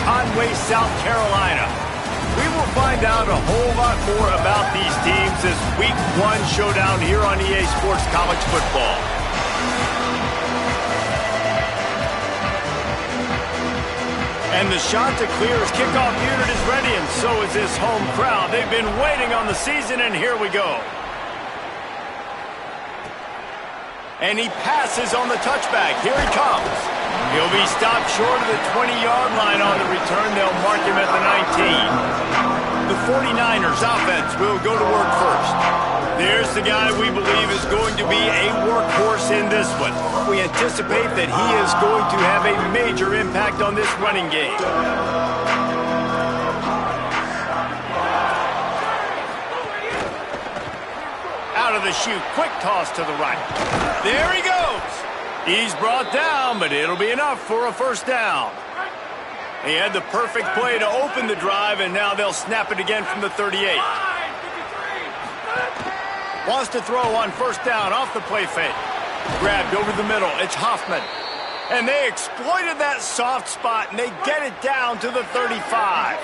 Conway, South Carolina. We will find out a whole lot more about these teams this Week 1 showdown here on EA Sports College Football. And the shot to clear his kickoff unit is ready, and so is this home crowd. They've been waiting on the season, and here we go. And he passes on the touchback. Here he comes. He'll be stopped short of the 20-yard line on the return. They'll mark him at the 19. The 49ers offense will go to work first. There's the guy we believe is going to be a workhorse in this one. We anticipate that he is going to have a major impact on this running game. Out of the chute, quick toss to the right. There he goes. He's brought down, but it'll be enough for a first down. He had the perfect play to open the drive, and now they'll snap it again from the 38. Wants to throw on first down off the play fake. Grabbed over the middle. It's Hoffman. And they exploited that soft spot, and they get it down to the 35.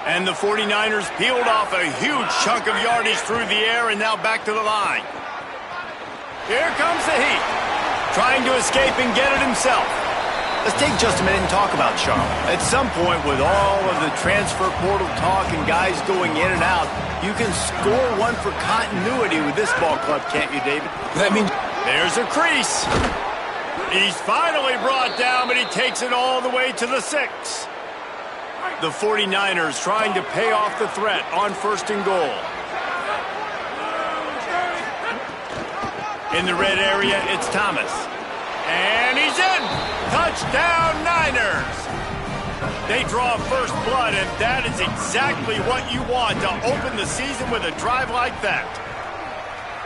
And the 49ers peeled off a huge chunk of yardage through the air, and now back to the line. Here comes the heat. Trying to escape and get it himself. Let's take just a minute and talk about Charlotte. At some point, with all of the transfer portal talk and guys going in and out, you can score one for continuity with this ball club, can't you, David? That means there's a crease. He's finally brought down, but he takes it all the way to the 6. The 49ers trying to pay off the threat on first and goal. In the red area, it's Thomas. And he's in! Touchdown, Niners! They draw first blood, and that is exactly what you want to open the season with a drive like that.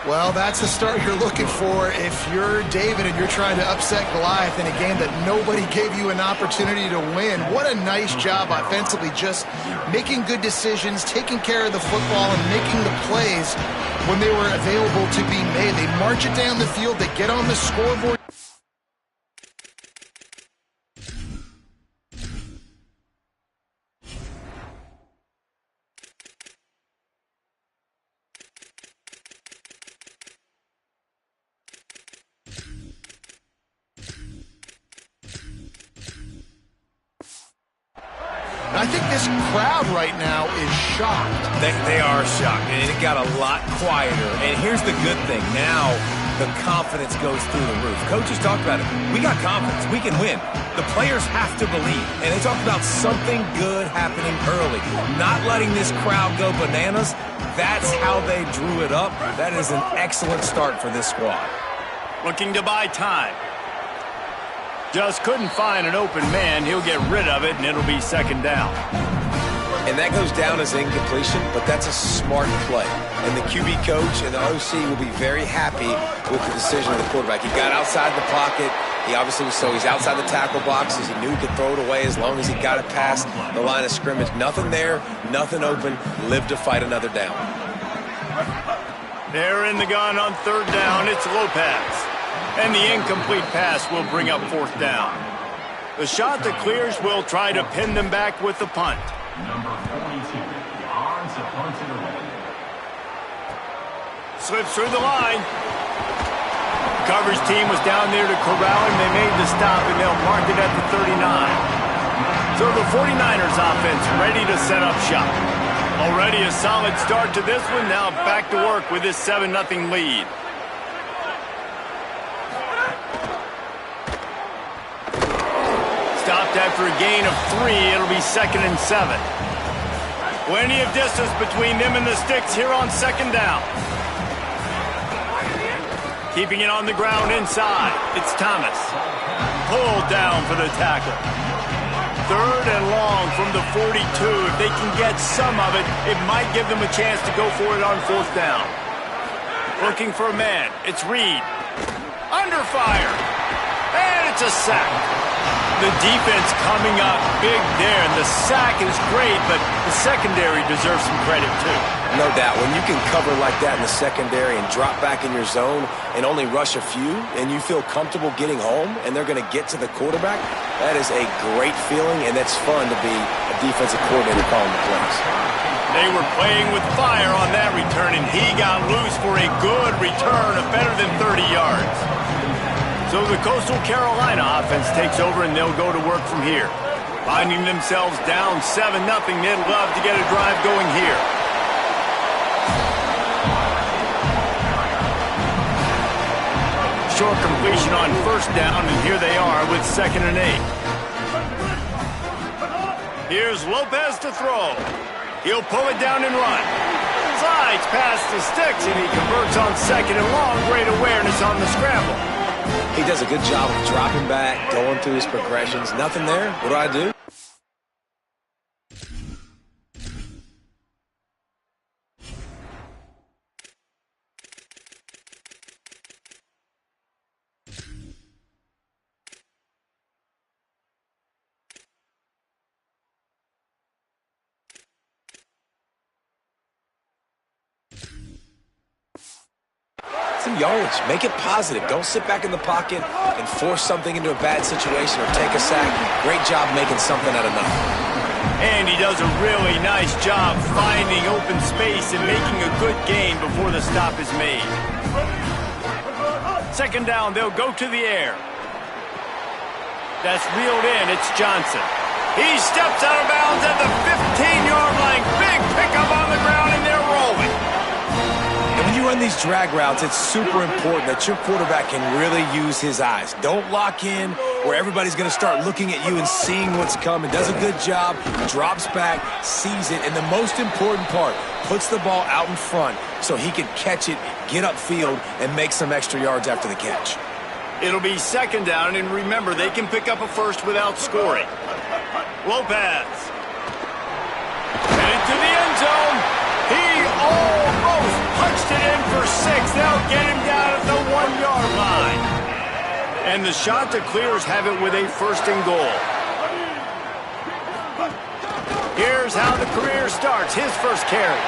Well, that's the start you're looking for if you're David and you're trying to upset Goliath in a game that nobody gave you an opportunity to win. What a nice job offensively, just making good decisions, taking care of the football, and making the plays when they were available to be made. They march it down the field, they get on the scoreboard. I think this crowd right now is shocked. They are shocked, and it got a lot quieter. And here's the good thing. Now the confidence goes through the roof. Coaches talked about it. We got confidence. We can win. The players have to believe. And they talked about something good happening early. Not letting this crowd go bananas. That's how they drew it up. That is an excellent start for this squad. Looking to buy time. Just couldn't find an open man. He'll get rid of it, and it'll be second down. And that goes down as incompletion, but that's a smart play. And the QB coach and the OC will be very happy with the decision of the quarterback. He got outside the pocket. He obviously was he's outside the tackle boxes. He knew he could throw it away as long as he got it past the line of scrimmage. Nothing there, nothing open. Live to fight another down. They're in the gun on third down. It's Lopez. And the incomplete pass will bring up fourth down. The shot that clears will try to pin them back with the punt. Number 42, odds a punt it away. Slips through the line. Coverage team was down there to corral him. They made the stop, and they'll mark it at the 39. So the 49ers offense ready to set up shop. Already a solid start to this one. Now back to work with this 7-0 lead. Stopped after a gain of 3. It'll be 2nd and 7. Plenty of distance between them and the sticks here on second down. Keeping it on the ground inside. It's Thomas. Pulled down for the tackle. Third and long from the 42. If they can get some of it, it might give them a chance to go for it on fourth down. Looking for a man. It's Reed. Under fire. And it's a sack. The defense coming up big there, and the sack is great, but the secondary deserves some credit too. No doubt. When you can cover like that in the secondary and drop back in your zone and only rush a few, and you feel comfortable getting home and they're going to get to the quarterback, that is a great feeling, and it's fun to be a defensive coordinator calling the plays. They were playing with fire on that return, and he got loose for a good return of better than 30 yards. So the Coastal Carolina offense takes over, and they'll go to work from here. Finding themselves down 7-0, they'd love to get a drive going here. Short completion on first down, and here they are with 2nd and 8. Here's Lopez to throw. He'll pull it down and run. Slides past the sticks, and he converts on 2nd and long. Great awareness on the scramble. He does a good job of dropping back, going through his progressions. Nothing there. What do I do? Some yardage. Make it positive. Don't sit back in the pocket and force something into a bad situation or take a sack. Great job making something out of nothing. And he does a really nice job finding open space and making a good gain before the stop is made. 2nd down, they'll go to the air. That's reeled in. It's Johnson. He steps out of bounds at the 15-yard line. Big pickup on the ground, and they're rolling. When you run these drag routes, it's super important that your quarterback can really use his eyes. Don't lock in where everybody's going to start looking at you and seeing what's coming. Does a good job, drops back, sees it, and the most important part, puts the ball out in front so he can catch it, get upfield, and make some extra yards after the catch. It'll be 2nd down, and remember, they can pick up a first without scoring. Lopez. Headed to the end zone. He almost punched it in for 6. They'll get him down at the 1-yard line. And the shot to clears have it with a 1st and goal. Here's how the career starts. His first carry.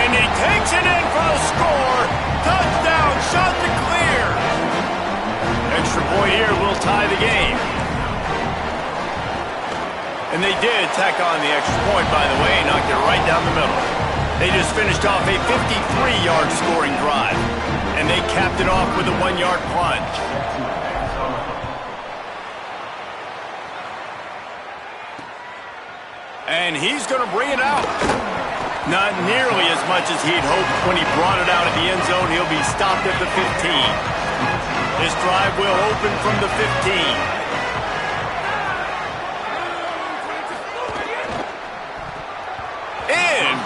And he takes it in for the score. Touchdown, shot to clear. Extra point here will tie the game. And they did tack on the extra point, by the way, knocked it right down the middle. They just finished off a 53-yard scoring drive, and they capped it off with a 1-yard plunge. And he's going to bring it out. Not nearly as much as he'd hoped when he brought it out of the end zone. He'll be stopped at the 15. This drive will open from the 15.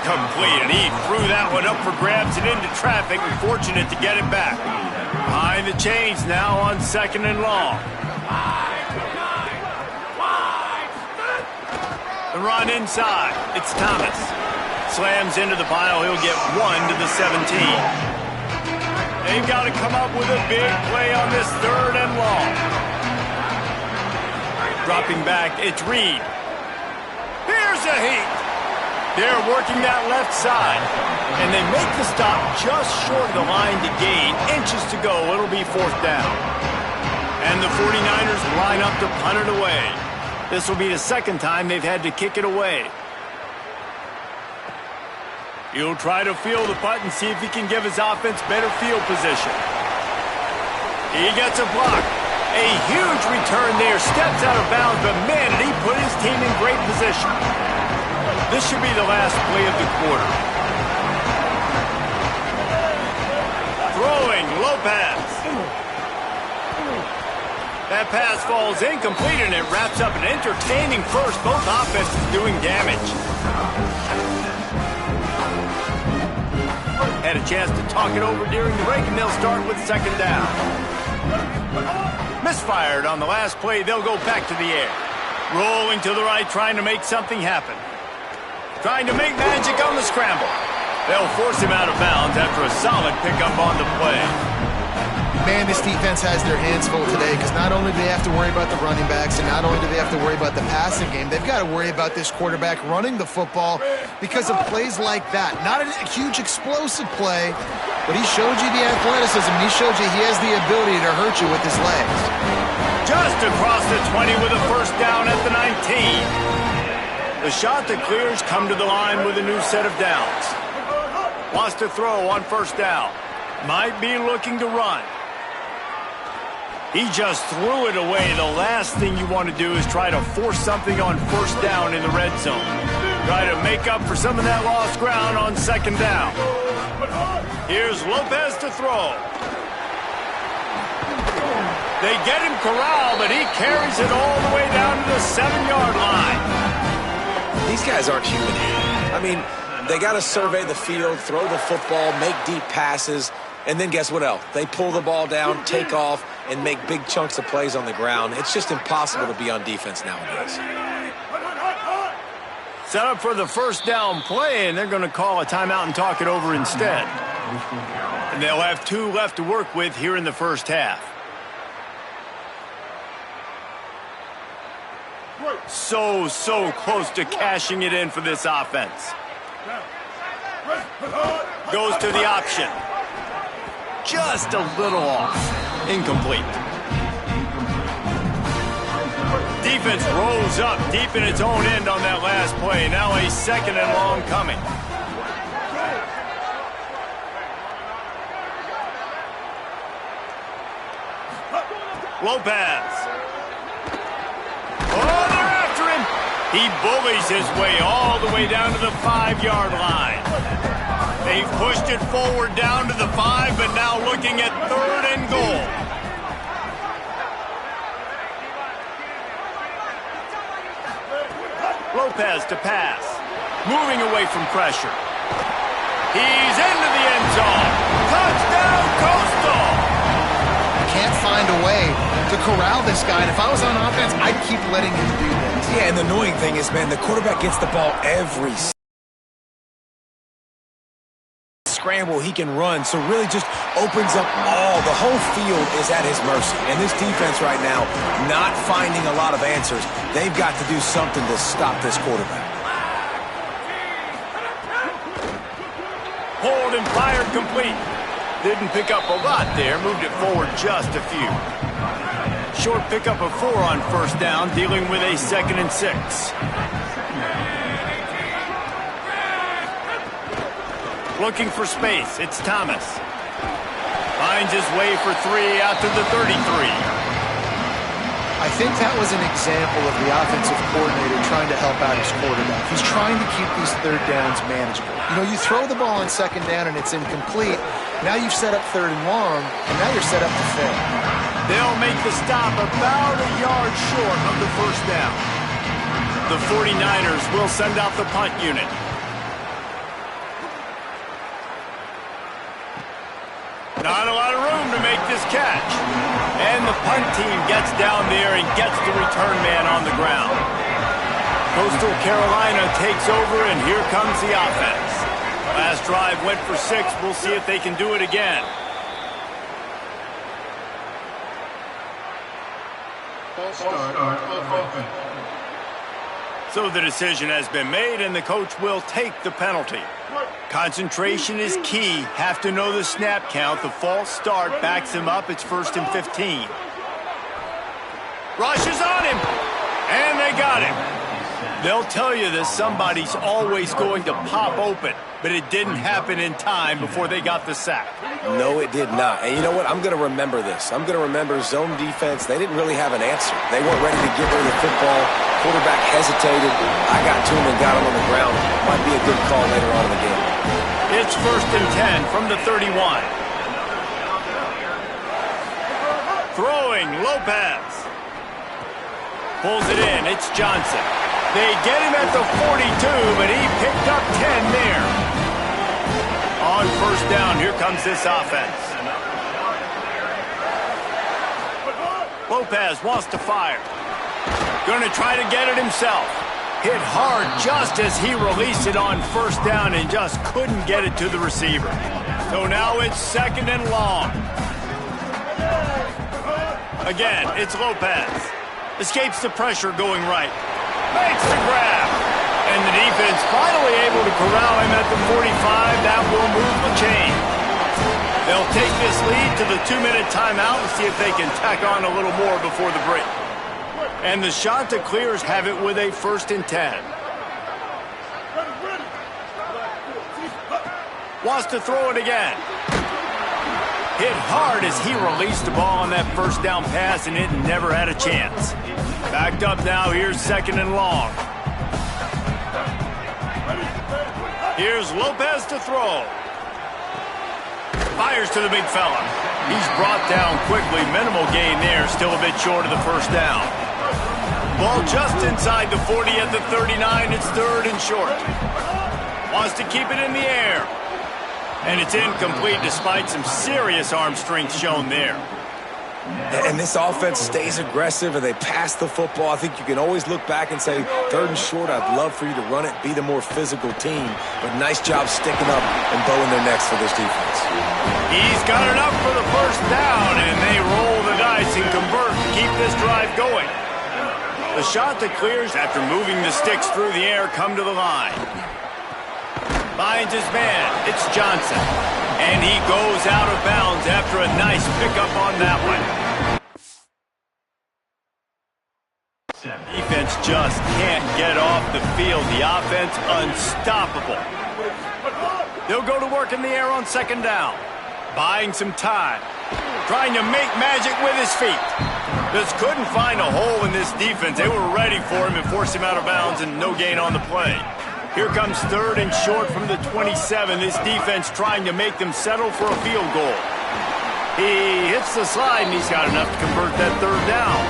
Complete, and he threw that one up for grabs and into traffic, and fortunate to get it back. Behind the chains now on 2nd and long. The run inside. It's Thomas. Slams into the pile. He'll get 1 to the 17. They've got to come up with a big play on this 3rd and long. Dropping back, it's Reed. Here's a heat. They're working that left side, and they make the stop just short of the line to gain. Inches to go. It'll be 4th down. And the 49ers line up to punt it away. This will be the 2nd time they've had to kick it away. He'll try to field the punt and see if he can give his offense better field position. He gets a block. A huge return there. Steps out of bounds, but man, did he put his team in great position. This should be the last play of the quarter. Throwing, Lopez. That pass falls incomplete, and it wraps up an entertaining first. Both offenses doing damage. Had a chance to talk it over during the break, and they'll start with 2nd down. Misfired on the last play. They'll go back to the air. Rolling to the right, trying to make something happen. Trying to make magic on the scramble. They'll force him out of bounds after a solid pickup on the play. Man, this defense has their hands full today because not only do they have to worry about the running backs and not only do they have to worry about the passing game, they've got to worry about this quarterback running the football because of plays like that. Not a huge explosive play, but he showed you the athleticism. He showed you he has the ability to hurt you with his legs. Just across the 20 with a first down at the 19. The shot that clears come to the line with a new set of downs. Wants to throw on first down. Might be looking to run. He just threw it away. The last thing you want to do is try to force something on first down in the red zone. Try to make up for some of that lost ground on second down. Here's Lopez to throw. They get him corralled, but he carries it all the way down to the 7-yard line. These guys aren't human. I mean, they got to survey the field, throw the football, make deep passes, and then guess what else? They pull the ball down, take off, and make big chunks of plays on the ground. It's just impossible to be on defense nowadays. Set up for the first down play, and they're going to call a timeout and talk it over instead. And they'll have 2 left to work with here in the first half. So close to cashing it in for this offense. Goes to the option. Just a little off. Incomplete. Defense rolls up deep in its own end on that last play. Now a second and long coming. Lopez. Oh, they're after him. He bullies his way all the way down to the 5-yard line. They've pushed it forward down to the 5, but now looking at 3rd and goal. Lopez to pass. Moving away from pressure. He's into the end zone. Touchdown, Coastal! Can't find a way to corral this guy, and if I was on offense, I'd keep letting him do this. Yeah, and the annoying thing is, man, the quarterback gets the ball every scramble he can run, so really just opens up all. The whole field is at his mercy. And this defense right now, not finding a lot of answers. They've got to do something to stop this quarterback. Hold and fired complete. Didn't pick up a lot there, moved it forward just a few. Short pickup of 4 on first down, dealing with a 2nd and 6. Looking for space, it's Thomas. Finds his way for 3 out to the 33. I think that was an example of the offensive coordinator trying to help out his quarterback. He's trying to keep these 3rd downs manageable. You know, you throw the ball on 2nd down and it's incomplete. Now you've set up 3rd and long, and now you're set up to fail. They'll make the stop about a yard short of the first down. The 49ers will send out the punt unit. Not a lot of room to make this catch. And the punt team gets down there and gets the return man on the ground. Coastal Carolina takes over, and here comes the offense. Last drive went for 6. We'll see if they can do it again. So the decision has been made, and the coach will take the penalty. Concentration is key. Have to know the snap count. The false start backs him up. It's 1st and 15. Rushes on him, and they got him. They'll tell you that somebody's always going to pop open, but it didn't happen in time before they got the sack. No, it did not. And you know what? I'm going to remember this. I'm going to remember zone defense. They didn't really have an answer. They weren't ready to get rid of the football. Quarterback hesitated. I got to him and got him on the ground. Might be a good call later on in the game. It's 1st and 10 from the 31. Throwing, Lopez. Pulls it in. It's Johnson. They get him at the 42, but he picked up 10 there. On first down, here comes this offense. Lopez wants to fire. Going to try to get it himself. Hit hard just as he released it on first down and just couldn't get it to the receiver. So now it's 2nd and long. Again, it's Lopez. Escapes the pressure going right. Makes the grab. And the defense finally able to corral him at the 45. That will move the chain. They'll take this lead to the 2-minute timeout and see if they can tack on a little more before the break. And the Chanticleers have it with a 1st and 10. Wants to throw it again. Hit hard as he released the ball on that 1st down pass, and it never had a chance. Backed up now, here's 2nd and long. Here's Lopez to throw. Fires to the big fella. He's brought down quickly. Minimal gain there, still a bit short of the 1st down. Ball just inside the 40 at the 39. It's 3rd and short. Wants to keep it in the air. And it's incomplete despite some serious arm strength shown there. And this offense stays aggressive and they pass the football. I think you can always look back and say, 3rd and short, I'd love for you to run it, be the more physical team. But nice job sticking up and bowing their necks for this defense. He's got enough for the 1st down, and they roll the dice and convert to keep this drive going. The Chanticleers, after moving the sticks through the air, come to the line. Finds his man. It's Johnson. And he goes out of bounds after a nice pickup on that one. Defense just can't get off the field. The offense unstoppable. They'll go to work in the air on 2nd down. Buying some time. Trying to make magic with his feet. Just couldn't find a hole in this defense. They were ready for him and forced him out of bounds, and no gain on the play. Here comes 3rd and short from the 27. This defense trying to make them settle for a field goal. He hits the slide, and he's got enough to convert that 3rd down.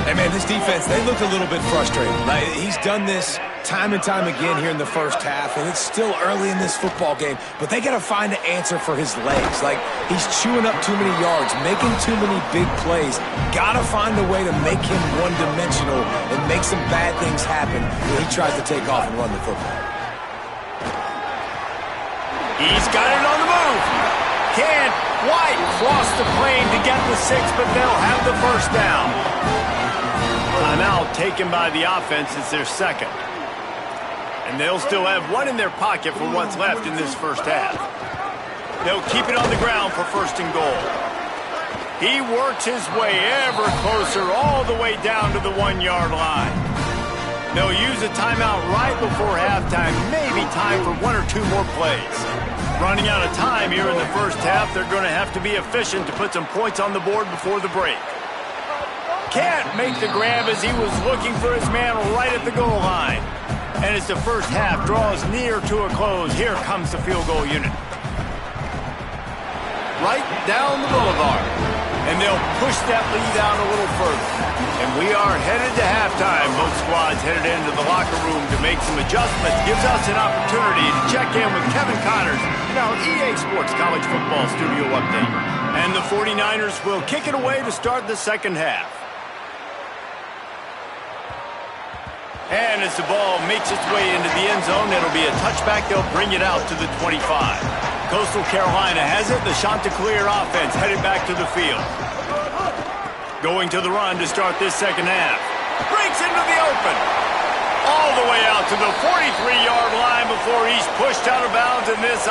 Hey, man, this defense, they looked a little bit frustrated. Like, he's done this time and time again here in the 1st half, and it's still early in this football game, but they got to find an answer for his legs. Like, he's chewing up too many yards, making too many big plays. Got to find a way to make him one-dimensional and make some bad things happen when he tries to take off and run the football. He's got it on the move. Can't quite cross the plane to get the 6, but they'll have the 1st down. Timeout taken by the offense as their 2nd. And they'll still have one in their pocket for what's left in this 1st half. They'll keep it on the ground for 1st and goal. He works his way ever closer all the way down to the 1-yard line. They'll use a timeout right before halftime, maybe time for 1 or 2 more plays. Running out of time here in the 1st half, they're going to have to be efficient to put some points on the board before the break. Can't make the grab as he was looking for his man right at the goal line. And as the 1st half draws near to a close, here comes the field goal unit. Right down the boulevard. And they'll push that lead out a little further. And we are headed to halftime. Both squads headed into the locker room to make some adjustments. Gives us an opportunity to check in with Kevin Connors in our EA Sports College Football Studio Update. And the 49ers will kick it away to start the 2nd half. And as the ball makes its way into the end zone, it'll be a touchback. They'll bring it out to the 25. Coastal Carolina has it. The Chanticleer offense headed back to the field. Going to the run to start this 2nd half. Breaks into the open. All the way out to the 43-yard line before he's pushed out of bounds in this.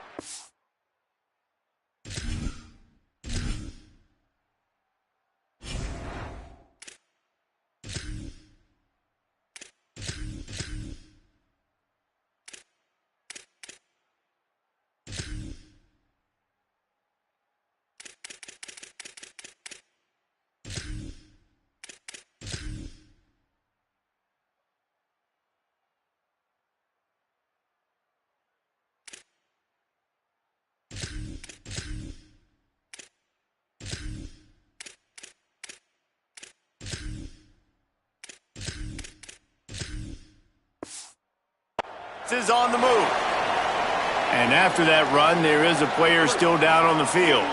Is on the move. And after that run, there is a player still down on the field.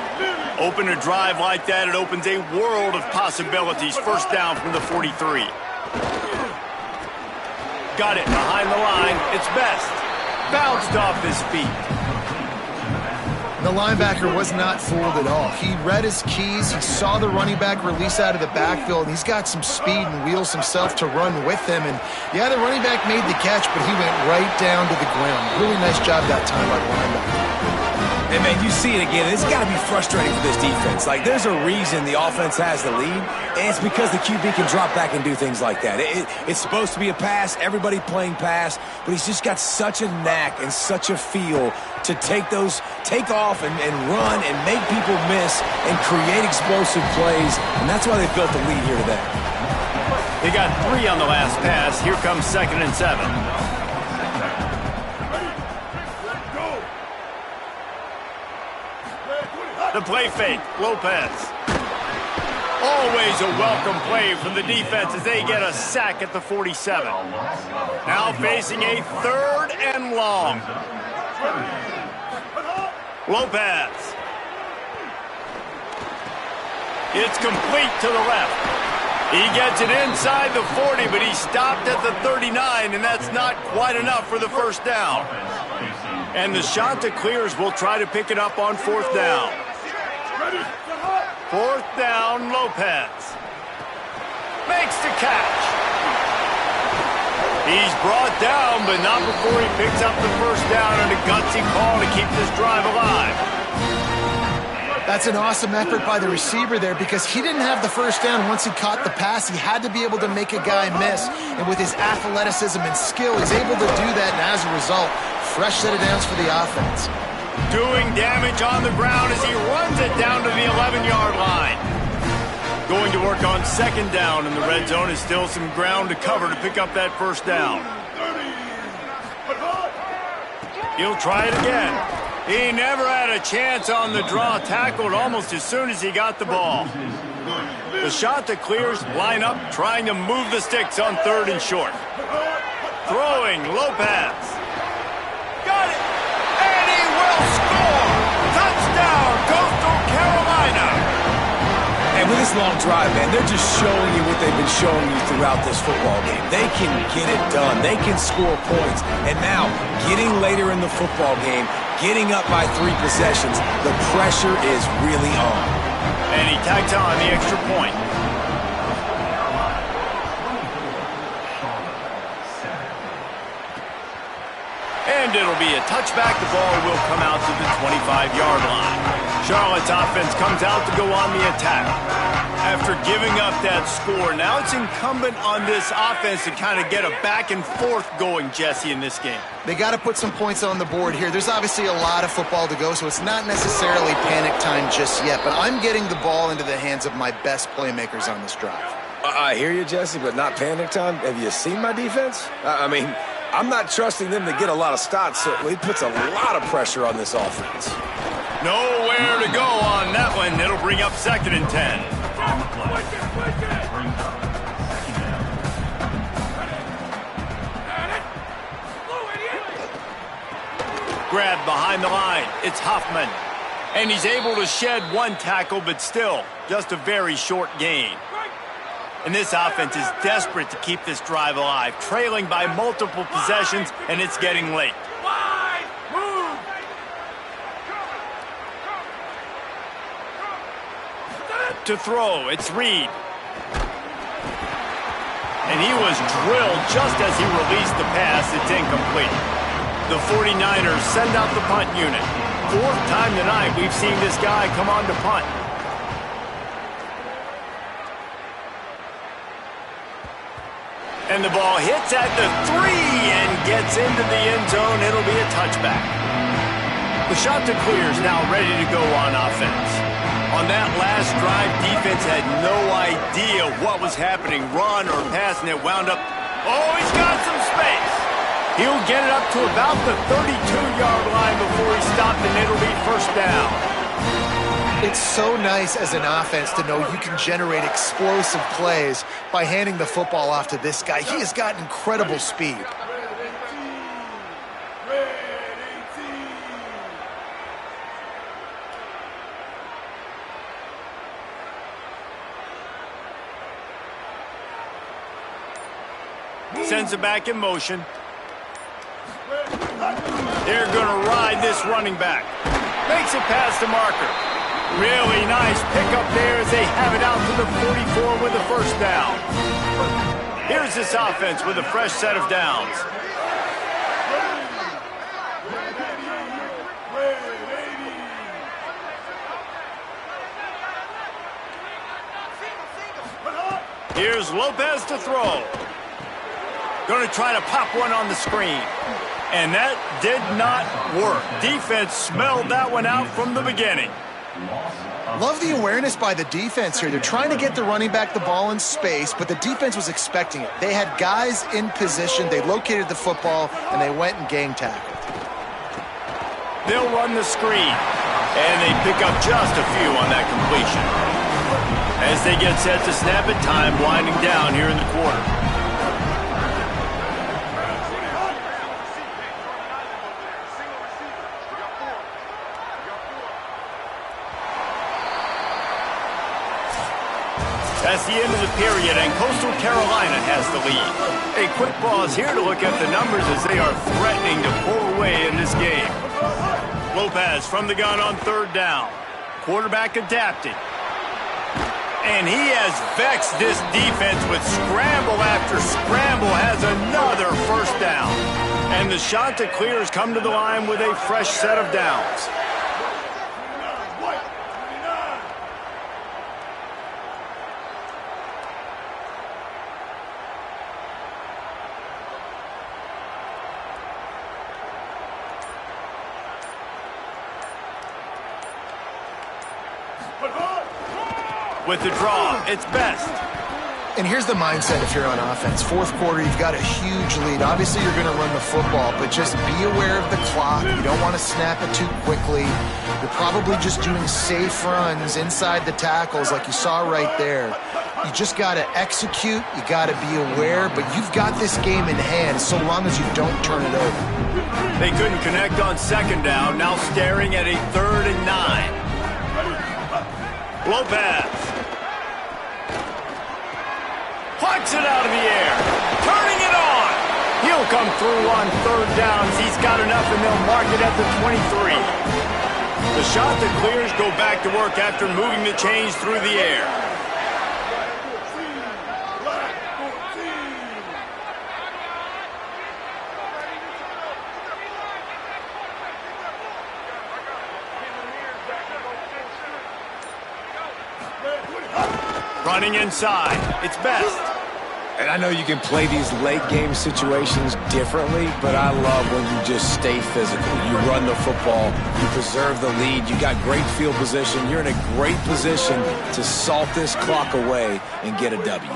Open a drive like that, it opens a world of possibilities. 1st down from the 43. Got it behind the line. It's Best. Bounced off his feet. And the linebacker was not fooled at all. He read his keys. He saw the running back release out of the backfield, and he's got some speed and wheels himself to run with him. And, yeah, the running back made the catch, but he went right down to the ground. Really nice job that time by the linebacker. And, man, you see it again. It's got to be frustrating for this defense. Like, there's a reason the offense has the lead, and it's because the QB can drop back and do things like that. It's supposed to be a pass, everybody playing pass, but he's just got such a knack and such a feel to take off and run and make people miss and create explosive plays, and that's why they built the lead here today. They got 3 on the last pass. Here comes 2nd and 7. The play fake, Lopez. Always a welcome play from the defense as they get a sack at the 47. Now facing a 3rd and long. Lopez. It's complete to the left. He gets it inside the 40, but he stopped at the 39, and that's not quite enough for the first down. And the Shanta clears will try to pick it up on 4th down. 4th down, Lopez. Makes the catch. He's brought down, but not before he picks up the first down and a gutsy call to keep this drive alive. That's an awesome effort by the receiver there because he didn't have the first down once he caught the pass. He had to be able to make a guy miss. And with his athleticism and skill, he's able to do that. And as a result, fresh set of downs for the offense. Doing damage on the ground as he runs it down to the 11-yard line. Going to work on 2nd down in the red zone is still some ground to cover to pick up that first down. He'll try it again. He never had a chance on the draw, tackled almost as soon as he got the ball. The shot that clears, line up, trying to move the sticks on 3rd and short. Throwing, Lopez. Got it! And he will score! Touchdown, Coastal Carolina! And with this long drive, man, they're just showing you what they've been showing you throughout this football game. They can get it done. They can score points. And now, getting later in the football game, getting up by 3 possessions, the pressure is really on. And he tags on the extra point. And it'll be a touchback. The ball will come out to the 25-yard line. Charlotte's offense comes out to go on the attack. After giving up that score, now it's incumbent on this offense to kind of get a back and forth going, Jesse, in this game. They got to put some points on the board here. There's obviously a lot of football to go, so it's not necessarily panic time just yet, but I'm getting the ball into the hands of my best playmakers on this drive. I hear you, Jesse, but not panic time. Have you seen my defense? I mean, I'm not trusting them to get a lot of stops, so it puts a lot of pressure on this offense. Nowhere to go on that one. It'll bring up 2nd and 10. Grabbed behind the line. It's Hoffman. And he's able to shed 1 tackle, but still just a very short gain. And this offense is desperate to keep this drive alive, trailing by multiple possessions, and it's getting late. To throw, it's Reed. And he was drilled just as he released the pass. It's incomplete. The 49ers send out the punt unit. 4th time tonight we've seen this guy come on to punt. And the ball hits at the 3 and gets into the end zone. It'll be a touchback. The shot to clears now ready to go on offense. On that last drive, defense had no idea what was happening, run or pass, and it wound up. Oh, he's got some space. He'll get it up to about the 32-yard line before he stopped, and it'll be first down. It's so nice as an offense to know you can generate explosive plays by handing the football off to this guy. He has got incredible speed. Sends it back in motion. They're going to ride this running back. Makes it past the marker. Really nice pickup there as they have it out to the 44 with the first down. Here's this offense with a fresh set of downs. Here's Lopez to throw. Going to try to pop one on the screen. And that did not work. Defense smelled that one out from the beginning. Love the awareness by the defense here. They're trying to get the running back the ball in space, but the defense was expecting it. They had guys in position. They located the football, and they went and gang tackled. They'll run the screen, and they pick up just a few on that completion. As they get set to snap it, time winding down here in the quarter. That's the end of the period, and Coastal Carolina has the lead. A quick pause here to look at the numbers as they are threatening to pull away in this game. Lopez from the gun on third down. Quarterback adapted. And he has vexed this defense with scramble after scramble, has another first down. And the Chanticleers come to the line with a fresh set of downs. With the draw, it's Best. And here's the mindset if you're on offense. Fourth quarter, you've got a huge lead. Obviously, you're going to run the football, but just be aware of the clock. You don't want to snap it too quickly. You're probably just doing safe runs inside the tackles like you saw right there. You just got to execute. You got to be aware, but you've got this game in hand so long as you don't turn it over. They couldn't connect on second down, now staring at a 3rd and 9. Lopez. Plucks it out of the air. Turning it on. He'll come through on third downs. He's got enough, and they'll mark it at the 23. The Chanticleers go back to work after moving the chains through the air. Running inside, it's Best. And I know you can play these late game situations differently, but I love when you just stay physical. You run the football, you preserve the lead, you got great field position. You're in a great position to salt this clock away and get a W.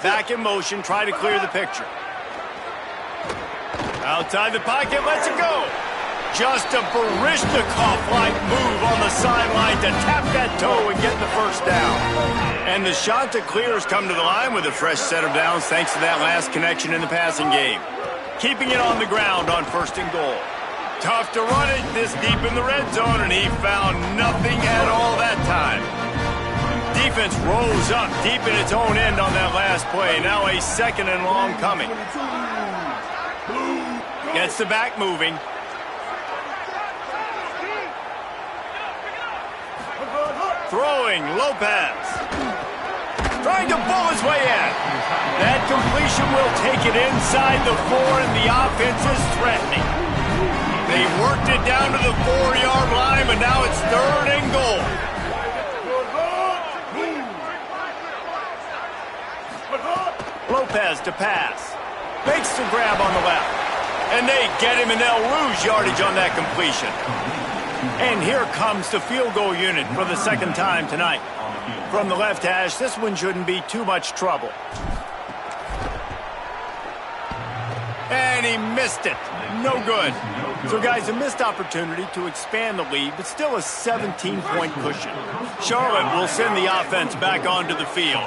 Back in motion, try to clear the picture. Outside the pocket, lets it go. Just a Baryshnikov-like move on the sideline to tap that toe and get the first down. And the Chanticleers come to the line with a fresh set of downs thanks to that last connection in the passing game. Keeping it on the ground on 1st and goal. Tough to run it this deep in the red zone, and he found nothing at all that time. Defense rose up deep in its own end on that last play. Now a 2nd and long coming. Gets the back moving. Throwing, Lopez. Trying to pull his way in. That completion will take it inside the 4, and the offense is threatening. They worked it down to the 4-yard line, but now it's 3rd and goal. Lopez to pass. Makes the grab on the left. And they get him, and they'll lose yardage on that completion. And here comes the field goal unit for the 2nd time tonight. From the left hash, this one shouldn't be too much trouble. And he missed it. No good. So, guys, a missed opportunity to expand the lead, but still a 17-point cushion. Charlotte will send the offense back onto the field.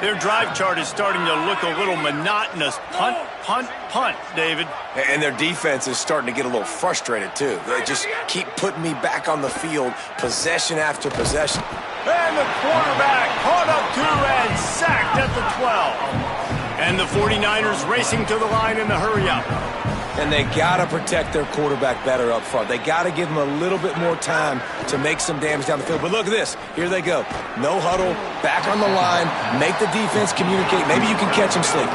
Their drive chart is starting to look a little monotonous. Punt, punt, punt, David. And their defense is starting to get a little frustrated, too. They just keep putting me back on the field, possession after possession. And the quarterback caught up to and sacked at the 12. And the 49ers racing to the line in the hurry-up. And they got to protect their quarterback better up front. They got to give him a little bit more time to make some damage down the field. But look at this. Here they go. No huddle, back on the line, make the defense communicate. Maybe you can catch him sleeping.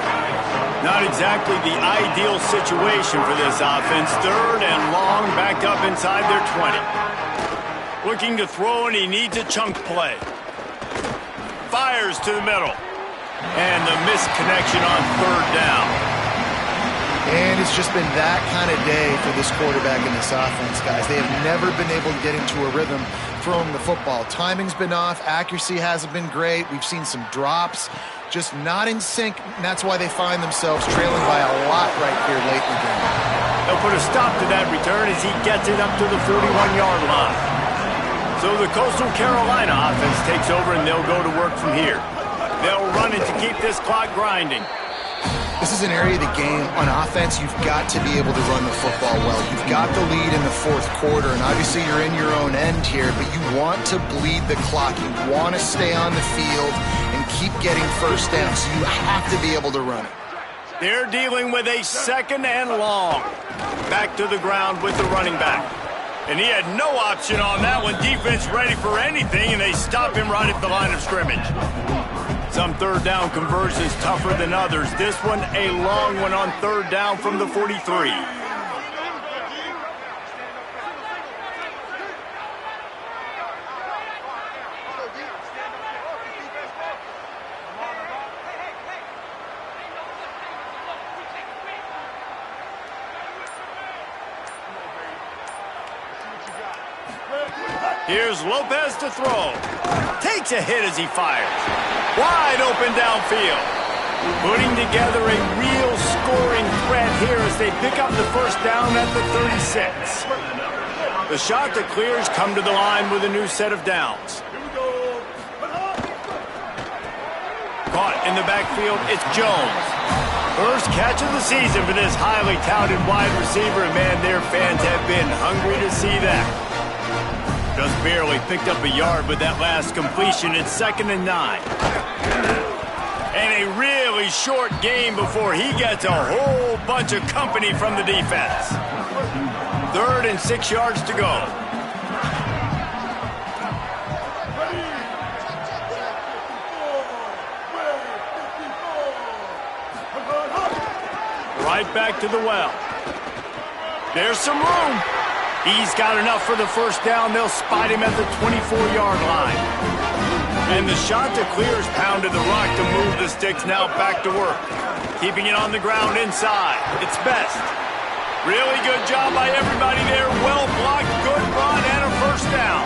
Not exactly the ideal situation for this offense. 3rd and long, backed up inside their 20. Looking to throw, and he needs a chunk play. Fires to the middle. And the missed connection on 3rd down. And it's just been that kind of day for this quarterback in this offense, guys. They have never been able to get into a rhythm throwing the football. Timing's been off. Accuracy hasn't been great. We've seen some drops. Just not in sync, and that's why they find themselves trailing by a lot right here late in the game. They'll put a stop to that return as he gets it up to the 41-yard line. So the Coastal Carolina offense takes over, and they'll go to work from here. They'll run it to keep this clock grinding. This is an area of the game. On offense, you've got to be able to run the football well. You've got the lead in the 4th quarter, and obviously you're in your own end here, but you want to bleed the clock. You want to stay on the field and keep getting first down, so you have to be able to run it. They're dealing with a 2nd and long. Back to the ground with the running back. And he had no option on that one. Defense ready for anything, and they stop him right at the line of scrimmage. Some 3rd down conversions tougher than others. This one, a long one on 3rd down from the 43. Here's Lopez to throw. Takes a hit as he fires. Wide open downfield. Putting together a real scoring threat here as they pick up the 1st down at the 36. The shot that clears come to the line with a new set of downs. Caught in the backfield, it's Jones. First catch of the season for this highly touted wide receiver, and man, their fans have been hungry to see that. Just barely picked up a yard with that last completion. It's 2nd and 9. And a really short game before he gets a whole bunch of company from the defense. 3rd and 6 yards to go. Right back to the well. There's some room. He's got enough for the 1st down. They'll spot him at the 24-yard line. And the shot that clears pounded the rock to move the sticks. Now back to work. Keeping it on the ground inside. It's Best. Really good job by everybody there. Well blocked, good run, and a 1st down.